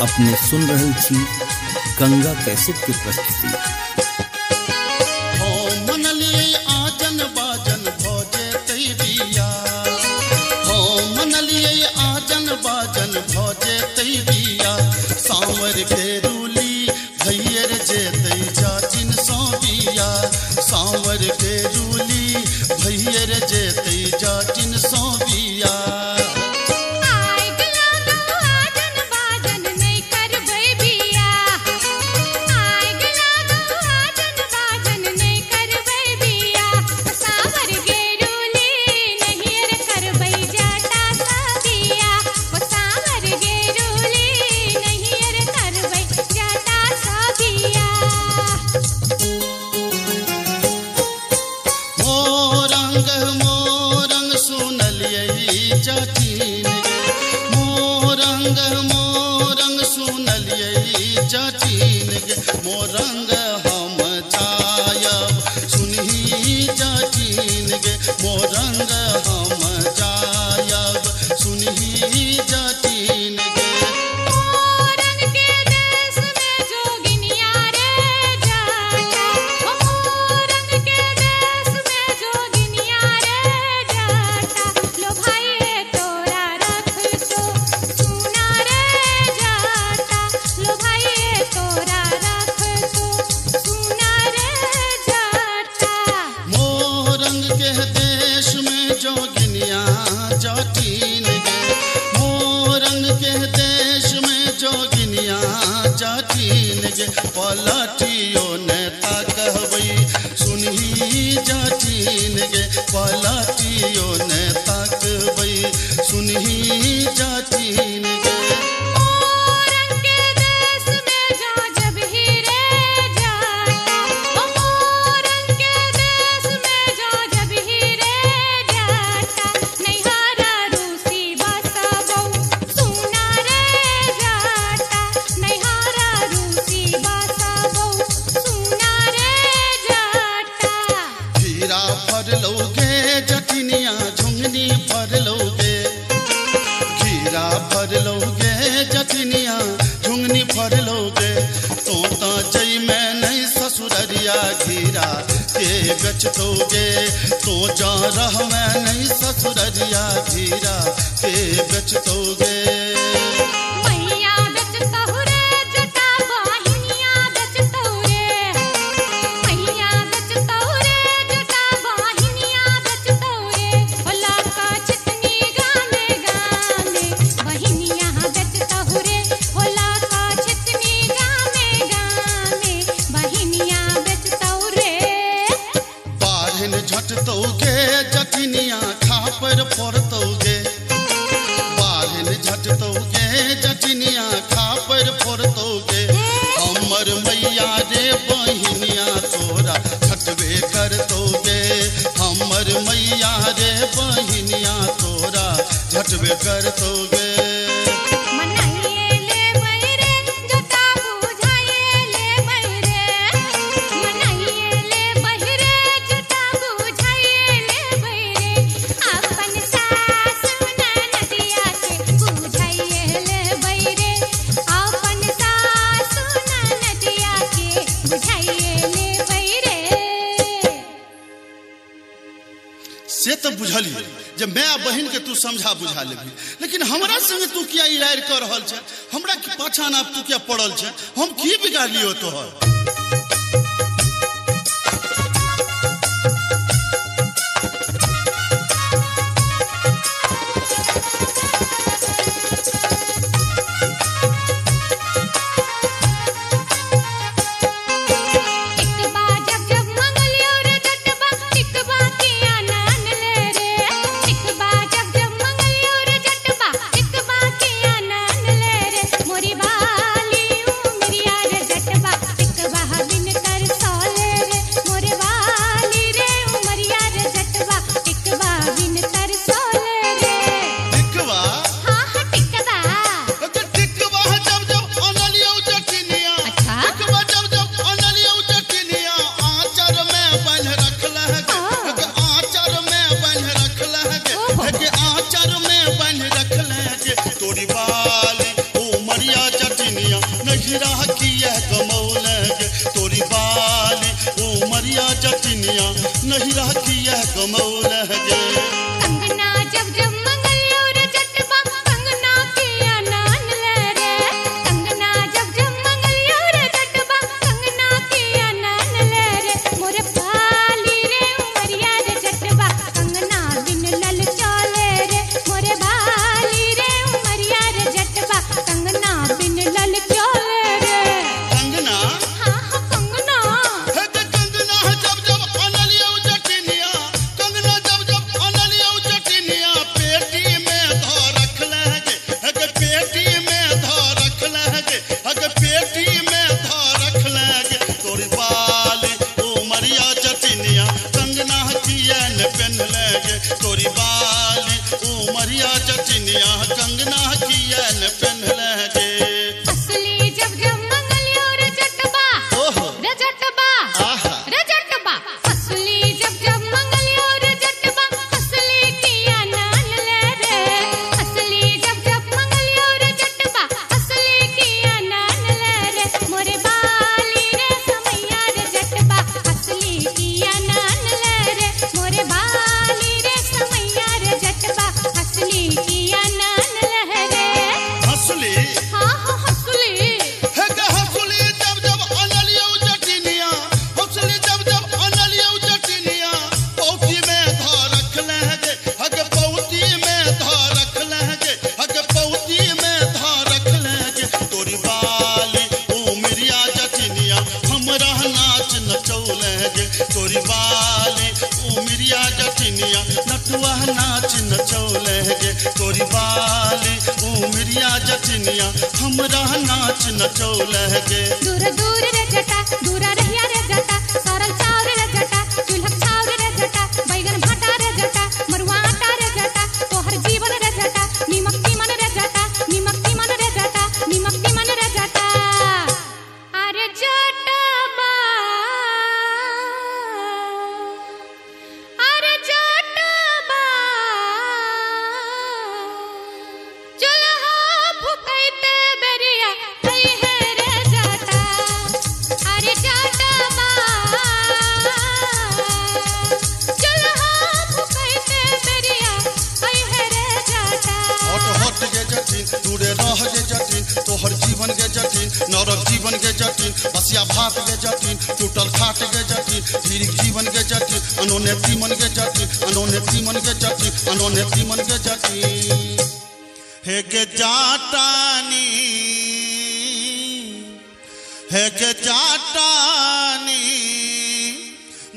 अपने सुन रहल छी गंगा कैसेट की प्रस्तुति। सांवर के रूली भैयर जेतै जाचिन सौबिया, सांवर के रूली भैयर जेतै जाचिन सौबिया। मोरंग सुनलियै जाचिन गे, मोरंग हम जायब सुनही जाचिन गे, मोरंग हम जायब सुनही जाचिन गे। मोरंग के देश में जोगिनिया रे जाता, मोरंग के देश में जोगिनिया रे जाता। लो भाई तोरा रख तो सुना रे जाता, लो भाई तोरा रख तो सुना रे जाता। मोरंग के देश में जोगिनिया जाचिन गे, मोरंग के देश में जोगिनिया जाचिन गे। पलटियो नेता कहबै सुनही जाचिन गे, पलटियो नेता कहबै सुनही जाचिन गे। मोरंग के देश में जा जब ही रे जाता, मोरंग के देश में जा जब ही रे जाता। नैहारा रूसी बसबौ सुना रे जाता, नैहारा रूसी बसबौ सुना रे जाता। खीरा फरलौगे जटिनिया झुंगनी फरलौगे, खीरा फरलौगे जटिनिया झुंगनी फरलौगे। तो जई में नहीं ससुररिया घीरा के बेचतोगे, तो जा रह में नहीं ससुररिया घीरा के बेचतोगे। मैया बेचतहु रे जटा बहिनिया बेचतहु रे, मैया बेचतहु रे जटा बहिनिया बेचतहु रे। होला का चितनी गामे गामे बहिनिया बेचतहु रे, होला का चितनी गामे गामे बहिनिया बेचतहु रे। बाढ़न झटतोगे जटिनिया खापर फोड़तोगे, बाढ़न झटतोगे जटिनिया खापर फोड़तोगे। हमर मैया रे बहिनिया तोरा झटबे करतोगे, हमर मैया रे बहिनिया तोरा झटबे करतोगे। मनाइए ले बैरे जटा बुझाइए ले बैरे, मनाइए ले बैरे जटा बुझाइए ले बैरे। अपन सास ननदिया के बुझाइए ले बैरे, अपन सास ननदिया के बुझाइए ले बैरे। से तो बुझलिए जब मैं बहन के तू समझा बुझा लेबी, लेकिन हमरा संगे तू किया इरार कर रहल छ, हमरा की पाछा ना तू क्या पड़ल छ, हम की बिगाड़ लियो तोहर। टिकबा जब जब मंगलियो रे जटबा, टिकबा किया नान ले रे। टिकबा जब जब मंगलियो रे जटबा, टिकबा किया नान ले रे। मोरी बाली उमरिया रे जटबा, टिकबा बिन कर सोले रे। मोरी बाली रे उमरिया रे जटबा, टिकबा बिन कर सोले रे। टिकवा हाँ हाँ टिकबा। तो टिकवा जब जब अनलियो जटिनिया, अच्छा। टिकवा जब जब अनलियो जटिनिया आंचर में बांध रखला है गे, आंचर में बांध रखला है गे, आंचर में बांध रखला है गे। तोरी बाली उमरिया जटिनिया चटनिया नहीं राखी यह कमौल गे। कंगना जब जब मंगलियो रे जटबा कंगना किया नान ले रे। कंगना जब जब मंगलियो रे जटबा कंगना किया नान ले रे। मोरे बाली रे उमरिया रे जटबा कंगना बिन लल चले रे। मोरे बाली रे उमरिया रे जटबा कंगना बिन लल चले रे। कंगना हाँ हाँ कंगना है के कंगना है जब जब अनलियो चटनिया। कंगना जब जब अनलियो चटनिया पेटी में धो रख लगे। है के पेटी में धो रख लगे। है के पेटी में धो रख लगे। तोरी बाली उमरिया चटनिया कंगना किया न पहन लगे। तोरी बाली उमरिया चटनिया कंगना किया न पहन लगे। असली जब जब मंगलियो रे जटबा ओहो रे जटबा आहा रे जटबा असली जब जब मंगलियो रे जटबा असली किया नान ले रे। असली जब जब मंगलियो रे जटबा असली किया नान ले रे। मोरे बाली रे समैया रे जटबा असली किया नान ले रे। मोरे बाली रे समैया रे जटबा असली किया नान ले रे। हंसली हाँ हाँ हंसली है के हंसली जब जब अनलियो चटनिया। हंसली जब जब अनलियो चटनिया पौती में धो रख लगे। है के पौती में धो रख लगे। है के पौती में धो रख लगे। तोरी बाली उमरिया चटनिया हमरा नाच नचौलगे। तोरी बाली उमरिया चटनिया नटुआ नाच नचौलगे। तोरी बाली उमरिया चटनिया हमरा नाच नचौलगे। दूर दूर रे जटा दूरा रहिया रे जटा सरल चाउर रे जटा चूल्हा चाउर रे जटा बैगन भाटा रे जटा मरुआ आटा रे जटा तोहर जीवन रे जटा नीमक तीमन रे जटा नीमक तीमन रे जटा नीमक तीमन रे जटा। अरे जटबा अरे जटबा चूल्हा फुकैते बेरिया आई है रे जटा। अरे जटबा चूल्हा फुकैते बेरिया आई है रे जटा। हट हट के जटिन दूरे रह के जटिन तोहर जीवन के जटिन नरक जीवन के जटिन बसिया भात के जटिन टूटल खाट के जटिन धीरिक जीवन के जटिन अनोने तीमन के जटिन अनोने तीमन के जटिन अनोने तीमन के जटिन। हे के जाटानी है के जाटानी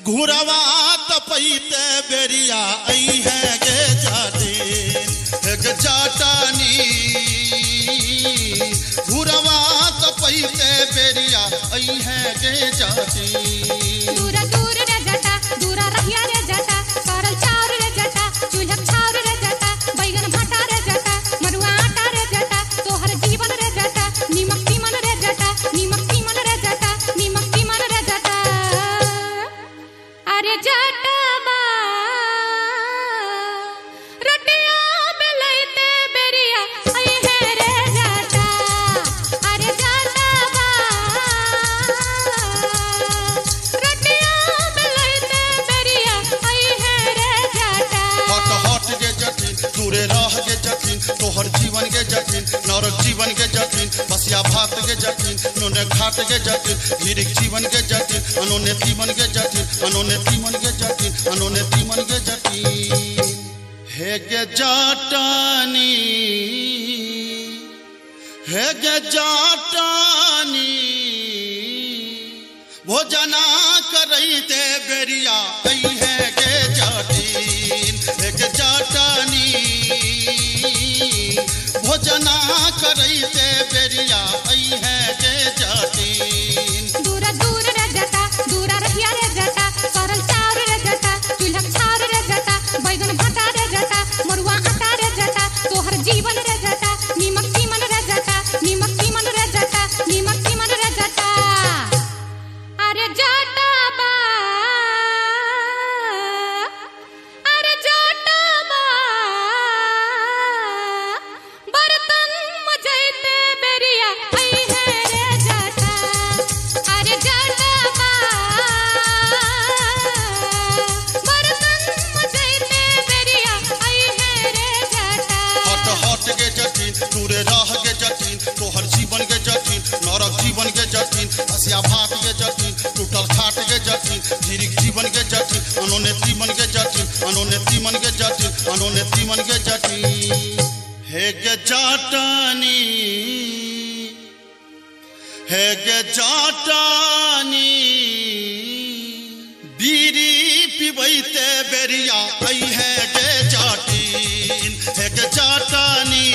घुरवा तपैते बेरिया आई है गे जाटिन। है के जाटानी घुरवा तपैते बेरिया आई है गे जाटिन। दूरा दूर रे जटा दूरा रहिया रे जटा सरल चाउर रे जटा चूल्हा चाउर रे जटा बैगन भाटा रे जटा मरुआ आटा रे जटा तोहर जीवन रे जटा नीमक तीमन रे जटा नीमक तीमन रे जटा नीमक तीमन रे जटा। अरे जटबा रोटिया बेलैते बेरिया आई है रे जटा। अरे जटबा रोटिया बेलैते बेरिया आई है रे जटा। हट हट के जटिन दूरे रह के जटिन तोहर जीवन के जटिन नरक जीवन के जटिन बसिया भात के जटिन नोने घाट के जटिन धीरिक जीवन के जटिन अनोने तीमन के जटिन अनोने तीमन के जटिन अनोने तीमन के जटिन। हे गे जाटानी है गे जाटानी भोजना करैते बेरिया आई है गे जाटिन। है गे जाटानी भोजना करैते बेरिया आई है गे जाटिन। दूरा दूर रे जटा दूरा रहिया रे जटा सरल चाउर रे जटा चूल्हा चाउर रे जटा बैगन भाटा रे जटा मरुआ आटा रे जटा तोहर जीवन रे जटा नीमक तीमन रे जटा नीमक तीमन रे जटा नीमक तीमन रे जटा। अरे जटबा अरे जटबा बर्तन अनोने तीमन के जटिन हे गे जाटानी हे गे जाटानी बीरी पिबैते बेरिया आई है गे जाटिन हे गे जाटानी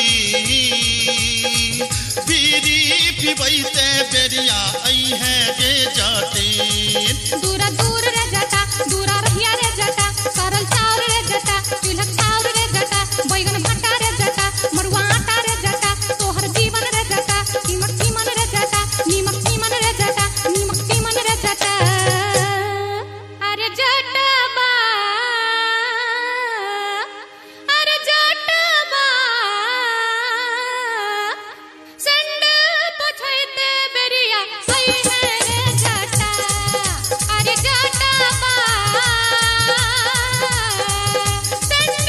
बीरी पिबैते बेरिया आई है गे जाटिन दूरा दूर रे जटा दूरा रहिया रे जटा सरल चाउर रे जटा चूल्हा चाउर रे जटा बैगन भट्टा रे जटा मरुआ आटा रे जटा तोहर जीवन रे जटा नीमक चीमन रे जटा नीमक चीमन रे जटा नीमक चीमन रे जटा अरे जटबा अरे जटबा संड पछैते बेरिया आई है रे जटा अरे जटबा संड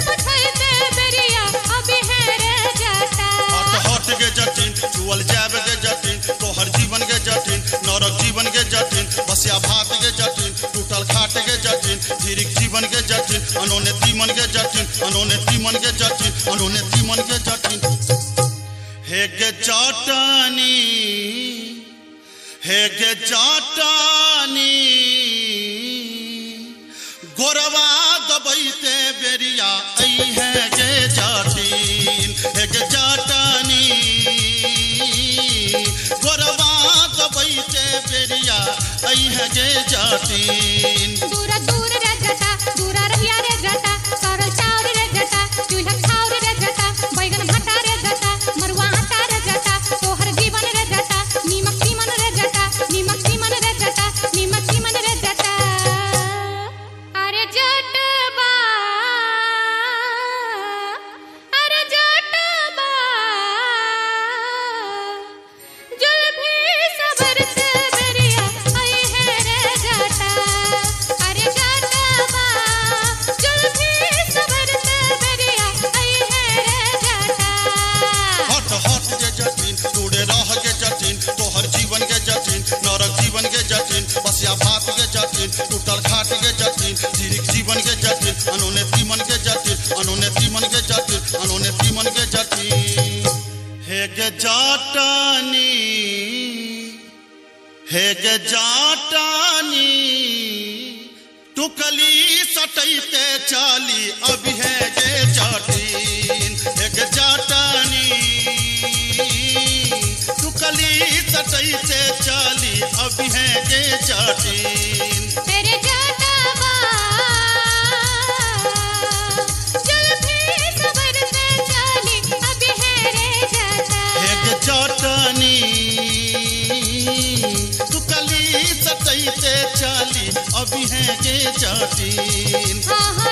पछैते बेरिया अभी है रे जटा हट गे जटिन चुअल जाब गे जटिन तोहर जीवन गे जटिन नरक जीवन गे जटिन बसिया भात गे जटिन टूटल खाट गे जटिन धीरिक जीवन गे जटिन अनोने तीमन गे जटिन अनोने तीमन गे जटिन अनोने तीमन गे जटिन हे गे जाटानी हे गे जाटानी गोरवा दबैते बेरिया आई है गे जाटिन हे गे जाटानी गोरवा दबैते बेरिया आई है गे जाटिन दूरा दूर रे जटा दूरा रहिया रे जटा सरल चाउर रे जटा चूल्हा चाउर रे जटा बैगन भट्टा रे जटा मरुआ आटा रे जटा तोहर जीवन रे जटा नीमक चीमन रे जटा नीमक चीमन रे जटा नीमक चीमन रे जटा अरे जटबा अरे जटबा जुल्फी सबरते बेरिया आई है रे जटा अरे जटबा जुल्फी सबरते बेरिया आई है रे जटा हट हट गे जटिन टूड़े रह गे जटिन तोहर जीवन गे जटिन नरक जीवन गे जटिन बसिया भात गे जटिन टूटल खाट गे जटिन धीरिक जीवन गे जटिन अनोने तीमन गे जटिन अनोने तीमन गे जटिन अनोने तीमन गे जटिन हे गे जाटानी हे गे जाटानी टुकली सटैते चाली अभी है गे जाटिन हे गे जाटानी टुकली सटैते चाली अभी है गे जाटिन तेरे जटबा जुल्फी सबरते चाली अभी है रे जटा हे गे जाटानी टुकली सटैते चाली अभी है गे जाटिन हाँ हाँ